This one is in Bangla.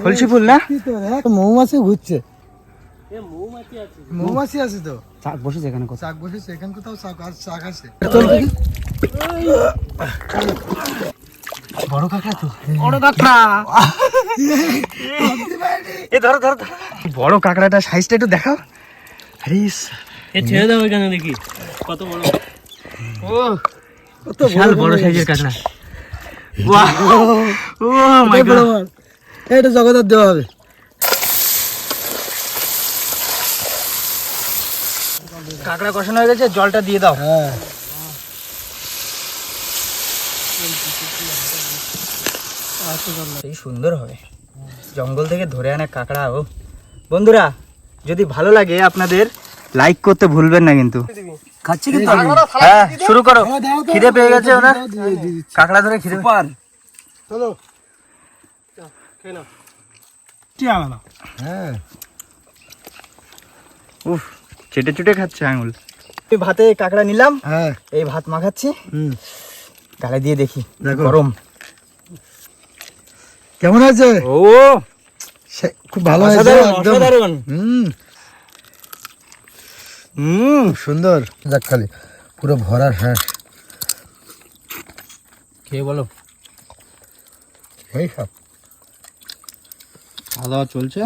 কলসি ফুল না? মৌমাছি ঘুরছে। মৌমাছি আছে তো। চাক বসেছে এখানে কোথাও। চাক বসেছে এখানে কোথাও, চাক আর চাক আছে। বড় কাঁকড়া তো। বড় কাঁকড়া। এ ধরো ধরো ধরো। বড় কাঁকড়াটা সাইজটা একটু দেখাও। আরে এ ছেড়ে দাও এখানে দেখি কত বড়। ও কত বড় সাইজের কাঁকড়া। বাহ, ও মাই গড। এটা জগদার দেওয়া হবে। কাঁকড়া কষানো হয়ে গেছে, জলটা দিয়ে দাও। হ্যাঁ এই সুন্দর হবে, জঙ্গল থেকে ধরে আনা কাঁকড়া। ও বন্ধুরা, যদি ভালো লাগে আপনাদের লাইক করতে ভুলবেন না কিন্তু। খাচ্ছি কিন্তু হ্যাঁ শুরু করো, খিদে পেয়ে গেছে ওনার। কাঁকড়া ধরে খিদে। চলো কি আলাদা। হ্যাঁ উফ, চেটে চুটে খাচ্ছে আঙুল। এই ভাতে কাঁকড়া নিলাম, হ্যাঁ এই ভাত মাখাচ্ছি, গালে দিয়ে দেখি দেখো। গরম। কেমন আছে? ও খুব ভালো হয়েছে অসাধারণ, একদম। অসাধারণ। সুন্দর। দেখ খালি পুরো ভরা শ্বাস। খেয়ে বলো। এই সব খাওয়া দাওয়া চলছে।